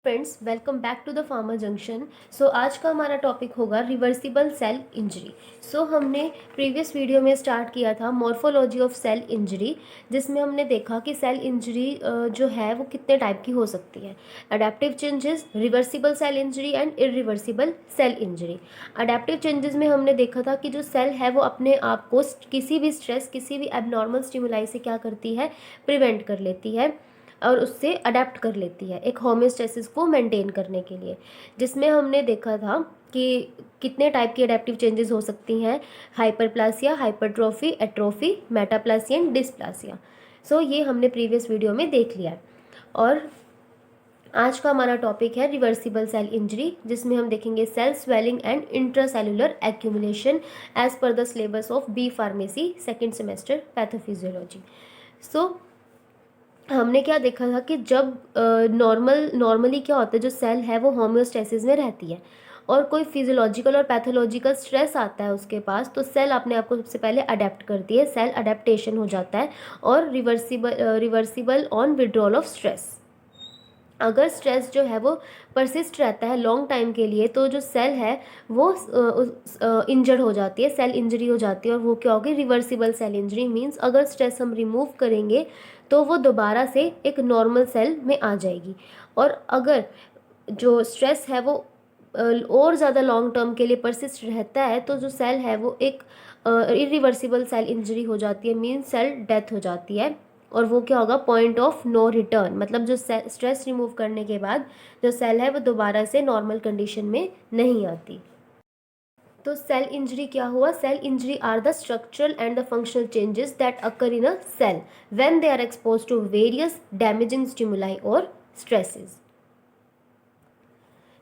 Friends, welcome back to the pharma junction. So आज का हमारा टॉपिक होगा रिवर्सिबल सेल इंजरी। हमने प्रीवियस वीडियो में स्टार्ट किया था मॉर्फोलॉजी ऑफ सेल इंजरी, जिसमें हमने देखा कि सेल इंजरी जो है वो कितने टाइप की हो सकती है। Adaptive changes, reversible cell injury and irreversible cell injury. Adaptive changes में हमने देखा था कि जो सेल है वो अपने आप को किसी भी स्ट्रेस, किसी भी एबनॉर्मल स्टिमुलाई से क्या करती है, प्रिवेंट कर लेती है और उससे अडेप्ट कर लेती है एक होम्योस्टेसिस को मेंटेन करने के लिए। जिसमें हमने देखा था कि कितने टाइप की अडेप्टिव चेंजेस हो सकती हैं: hyperplasia, hypertrophy, atrophy, metaplasia and dysplasia. ये हमने प्रीवियस वीडियो में देख लिया है। और आज का हमारा टॉपिक है रिवर्सिबल सेल इंजरी, जिसमें हम देखेंगे cell swelling and intracellular accumulation as per the syllabus of B pharmacy second semester pathophysiology. हमने क्या देखा था कि जब नॉर्मली क्या होता है, जो सेल है वो होम्योस्टेसिस में रहती है और कोई फिजियोलॉजिकल और पैथोलॉजिकल स्ट्रेस आता है उसके पास, तो सेल अपने आप को सबसे पहले अडेप्ट करती है, सेल अडेप्टेशन हो जाता है और reversible on withdrawal of stress. अगर स्ट्रेस जो है वो परसिस्ट रहता है लॉन्ग टाइम के लिए, तो जो सेल है वो इंजर्ड हो जाती है, सेल इंजरी हो जाती है। और वो क्या होगी, रिवर्सिबल सेल इंजरी मीन्स अगर स्ट्रेस हम रिमूव करेंगे तो वो दोबारा से एक नॉर्मल सेल में आ जाएगी। और अगर जो स्ट्रेस है वो और ज़्यादा लॉन्ग टर्म के लिए परसिस्ट रहता है, तो जो सेल है वो एक इरिवर्सिबल सेल इंजरी हो जाती है, मीन्स सेल डेथ हो जाती है। और वो क्या होगा, पॉइंट ऑफ नो रिटर्न, मतलब जो स्ट्रेस रिमूव करने के बाद जो सेल है वो दोबारा से नॉर्मल कंडीशन में नहीं आती। तो सेल इंजरी क्या हुआ, cell injury are the structural and the functional changes that occur in a cell when they are expose to various damaging stimuli और स्ट्रेसेस।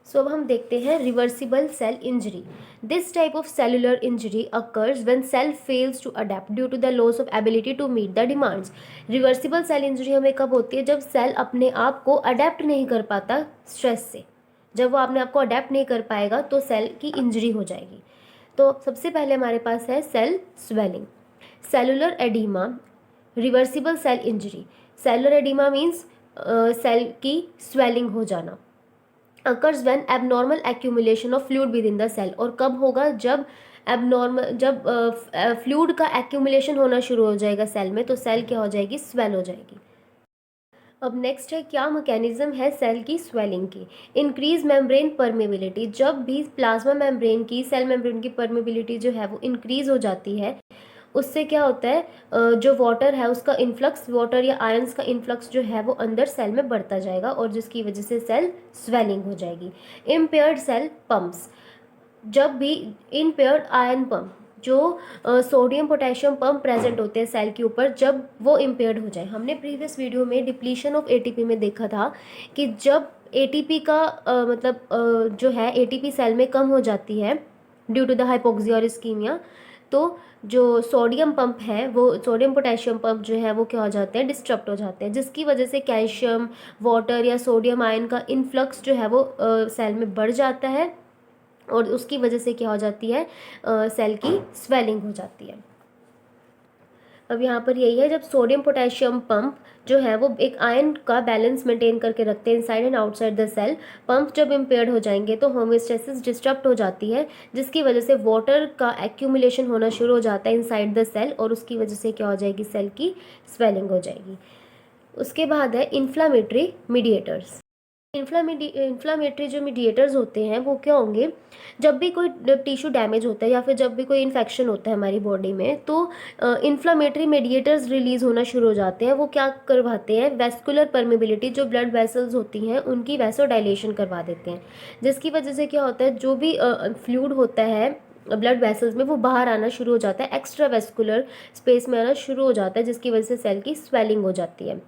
अब हम देखते हैं reversible cell injury. This type of cellular injury occurs when cell fails to adapt due to the loss of ability to meet the demands. Reversible cell injury हमें कब होती है, जब सेल अपने आप को अडेप्ट नहीं कर पाता स्ट्रेस से। जब वो अपने आप को अडेप्ट नहीं कर पाएगा तो सेल की इंजरी हो जाएगी। तो सबसे पहले हमारे पास है cell swelling, cellular oedema, reversible cell injury. Cellular oedema means cell की स्वेलिंग हो जाना। occurs when abnormal accumulation of fluid within the cell। और कब होगा, जब फ्लूइड का एक्यूमुलेशन होना शुरू हो जाएगा सेल में, तो सेल क्या हो जाएगी, स्वेल हो जाएगी। अब नेक्स्ट है, क्या मैकेनिज्म है सेल की स्वेलिंग की। इंक्रीज मेम्ब्रेन परमेबिलिटी, जब भी प्लाज्मा मेम्ब्रेन की, सेल मेम्ब्रेन की परमेबिलिटी जो है वो इंक्रीज हो जाती है, उससे क्या होता है, जो वाटर है उसका इन्फ्लक्स, वाटर या आयंस का इन्फ्लक्स जो है वो अंदर सेल में बढ़ता जाएगा और जिसकी वजह से सेल स्वेलिंग हो जाएगी। इम्पेयर्ड सेल पम्प्स, जब भी इम्पेयर्ड आयन पंप, जो सोडियम पोटेशियम पंप प्रेजेंट होते हैं सेल के ऊपर, जब वो इम्पेयर्ड हो जाए। हमने प्रीवियस वीडियो में डिप्लीशन ऑफ एटीपी में देखा था कि जब एटीपी का जो है एटीपी सेल में कम हो जाती है ड्यू टू द हाइपोक्सिया और इस्कीमिया, तो जो सोडियम पंप है, वो सोडियम पोटेशियम पंप जो है वो क्या हो जाते हैं, डिस्टर्ब हो जाते हैं, जिसकी वजह से कैल्शियम, वाटर या सोडियम आयन का इन्फ्लक्स जो है वो सेल में बढ़ जाता है और उसकी वजह से क्या हो जाती है, सेल की स्वेलिंग हो जाती है। अब यहाँ पर यही है, जब सोडियम पोटेशियम पंप जो है वो एक आयन का बैलेंस मेंटेन करके रखते हैं inside and outside the cell, pump जब इम्पेयर्ड हो जाएंगे तो होम्योस्टेसिस डिस्टर्ब हो जाती है, जिसकी वजह से वाटर का एक्यूमुलेशन होना शुरू हो जाता है इनसाइड द सेल और उसकी वजह से क्या हो जाएगी, सेल की स्वेलिंग हो जाएगी। उसके बाद है इन्फ्लामेटरी मीडिएटर्स। इन्फ्लामेटरी जो मीडिएटर्स होते हैं वो क्या होंगे, जब भी कोई टिश्यू डैमेज होता है या फिर जब भी कोई इन्फेक्शन होता है हमारी बॉडी में, तो इन्फ्लामेटरी मीडिएटर्स रिलीज होना शुरू हो जाते हैं। वो क्या करवाते हैं, वेस्कुलर परमेबिलिटी, जो ब्लड वेसल्स होती हैं उनकी वैसोडाइलेशन करवा देते हैं, जिसकी वजह से क्या होता है, जो भी फ्लूइड होता है ब्लड वेसल्स में वो बाहर आना शुरू हो जाता है, एक्स्ट्रा वेस्कुलर स्पेस में आना शुरू हो जाता है, जिसकी वजह से सेल की स्वेलिंग हो जाती है।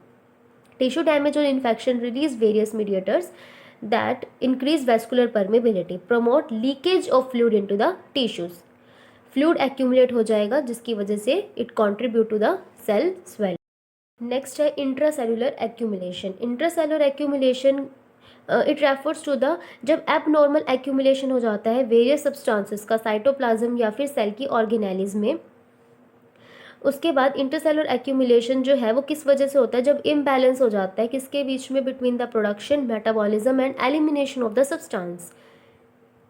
Tissue damage or infection release various mediators that increase vascular permeability, promote leakage of fluid into the tissues। Fluid accumulate हो जाएगा जिसकी वजह से it contribute to the cell swelling. Next है intracellular accumulation. Intracellular accumulation it refers to the, जब abnormal accumulation हो जाता है वेरियस सब्सटेंसेस का साइटोप्लाज्म या फिर सेल की ऑर्गेनेलिज में, उसके बाद इंटरसेलुलर एक्यूमुलेशन जो है वो किस वजह से होता है, जब इम्बैलेंस हो जाता है किसके बीच में, between the production, metabolism and elimination of the substance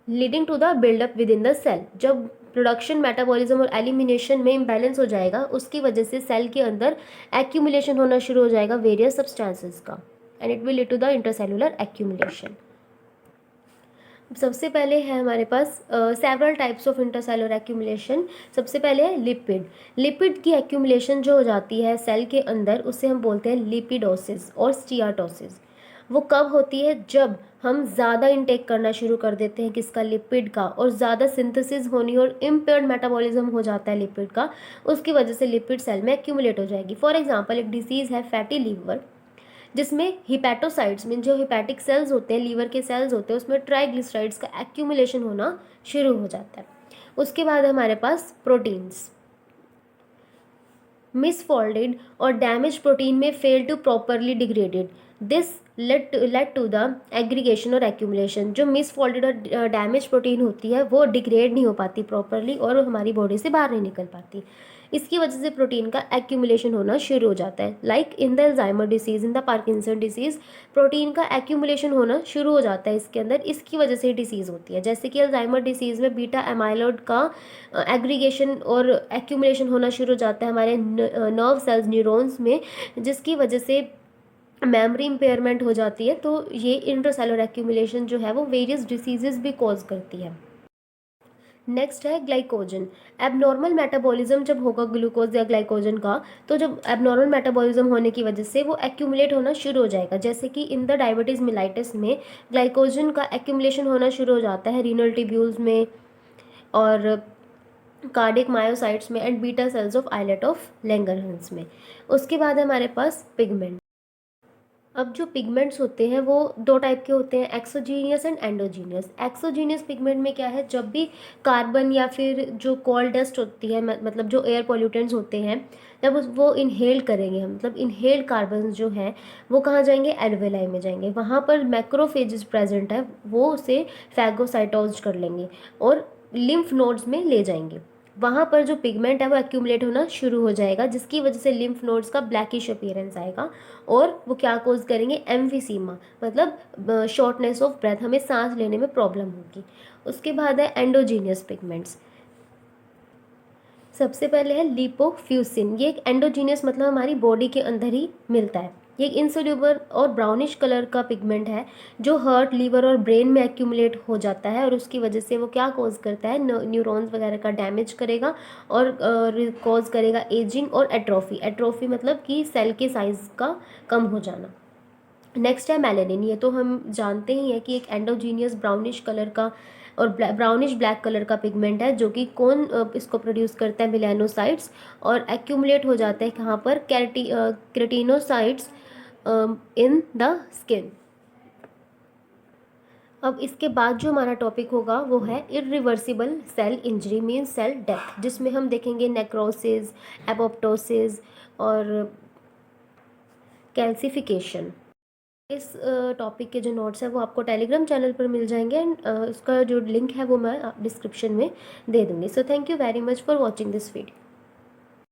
leading to the buildup within the cell. जब प्रोडक्शन, मेटाबॉलिज्म और एलिमिनेशन में इम्बैलेंस हो जाएगा, उसकी वजह से सेल के अंदर एक्यूमुलेशन होना शुरू हो जाएगा वेरियस सब्सटेंसेस का, and it will lead to the intercellular accumulation. सबसे पहले है हमारे पास several types of intercellular accumulation. सबसे पहले है लिपिड। लिपिड की एक्यूमुलेशन जो हो जाती है सेल के अंदर, उसे हम बोलते हैं लिपिडोसिस और स्टीयाटोसिस। वो कब होती है, जब हम ज़्यादा इंटेक करना शुरू कर देते हैं किसका, लिपिड का, और ज़्यादा सिंथेसिस होनी और इम्पेयर्ड मेटाबॉलिज्म हो जाता है लिपिड का, उसकी वजह से लिपिड सेल में एक्यूमुलेट हो जाएगी। फॉर एग्जांपल एक डिसीज़ है फैटी लीवर, जिसमें हिपैटोसाइट्स मीन जो हिपैटिक सेल्स होते हैं, लीवर के सेल्स होते हैं, उसमें ट्राइग्लिसराइड्स का एक्यूमुलेशन होना शुरू हो जाता है। उसके बाद हमारे पास प्रोटीन्स। मिसफोल्डेड और डैमेज प्रोटीन में fail to properly degraded, this lead to the aggregation और एक्यूमुलेशन। जो मिसफोल्डेड और डैमेज प्रोटीन होती है वो डिग्रेड नहीं हो पाती प्रॉपरली और हमारी बॉडी से बाहर नहीं निकल पाती, इसकी वजह से प्रोटीन का एक्यूमुलेशन होना शुरू हो जाता है। Like in the Alzheimer disease, in the Parkinson disease, protein का एक्यूमुलेशन होना शुरू हो जाता है इसके अंदर, इसकी वजह से डिसीज़ होती है। जैसे कि अल्जाइमर डिसीज़ में बीटा एमाइलॉइड का एग्रीगेशन और एक्यूमुलेशन होना शुरू हो जाता है हमारे नर्व सेल्स, न्यूरॉन्स में, जिसकी वजह से मेमोरी इम्पेयरमेंट हो जाती है। तो ये इंट्रासेलुलर एक्यूमुलेशन जो है वो वेरियस डिसीजेज भी कॉज करती है। नेक्स्ट है ग्लाइकोजन। एबनॉर्मल मेटाबॉलिज्म जब होगा ग्लूकोज या ग्लाइकोजन का, तो जब एबनॉर्मल मेटाबॉलिज्म होने की वजह से वो एक्यूमुलेट होना शुरू हो जाएगा। जैसे कि इन द डायबिटीज़ मिलाइटिस में ग्लाइकोजन का एक्यूमुलेशन होना शुरू हो जाता है रीनल ट्यूब्यूल्स में और कार्डिक मायोसाइट्स में and beta cells of islet of Langerhans में। उसके बाद हमारे पास पिगमेंट। अब जो पिगमेंट्स होते हैं वो दो टाइप के होते हैं, exogenous and endogenous. Exogenous pigment में क्या है, जब भी कार्बन या फिर जो कॉल डस्ट होती है, मतलब जो एयर पोल्यूटेंट्स होते हैं, जब वो इनहेल करेंगे हम, मतलब इनहेल्ड कार्बन जो हैं वो कहाँ जाएंगे, एल्वेलाई में जाएंगे। वहाँ पर मैक्रोफेजेस प्रेजेंट है, वो उसे फैगोसाइटोज कर लेंगे और लिम्फ नोड्स में ले जाएंगे। वहाँ पर जो पिगमेंट है वो एक्यूमुलेट होना शुरू हो जाएगा, जिसकी वजह से लिम्फ नोड्स का ब्लैकिश अपीयरेंस आएगा और वो क्या कोज करेंगे, एम्फीसीमा, मतलब शॉर्टनेस ऑफ ब्रेथ, हमें सांस लेने में प्रॉब्लम होगी। उसके बाद है एंडोजीनियस पिगमेंट्स। सबसे पहले है लिपोफ्यूसिन। ये एक एंडोजीनियस मतलब हमारी बॉडी के अंदर ही मिलता है। ये एक इंसोल्यूबल और ब्राउनिश कलर का पिगमेंट है जो हार्ट, लीवर और ब्रेन में एक्यूमुलेट हो जाता है और उसकी वजह से वो क्या कॉज करता है, न्यूरॉन्स वगैरह का डैमेज करेगा और कॉज करेगा एजिंग और एट्रोफी। एट्रोफी मतलब कि सेल के साइज का कम हो जाना। नेक्स्ट है मेलेनिन। ये तो हम जानते ही हैं कि एक एंडोजीनियस ब्राउनिश कलर का और ब्राउनिश ब्लैक कलर का पिगमेंट है, जो कि कौन इसको प्रोड्यूस करता है, मेलानोसाइट्स, और एक्यूमुलेट हो जाता है कहाँ पर, केराटिनोसाइट्स इन द स्किन। अब इसके बाद जो हमारा टॉपिक होगा वो है irreversible cell injury mean cell death, जिसमें हम देखेंगे नेक्रोसिस, एपोप्टोसिस और कैल्सिफिकेशन। इस टॉपिक के जो नोट्स हैं वो आपको टेलीग्राम चैनल पर मिल जाएंगे एंड उसका जो लिंक है वो मैं डिस्क्रिप्शन में दे दूँगी। So thank you very much for watching this video.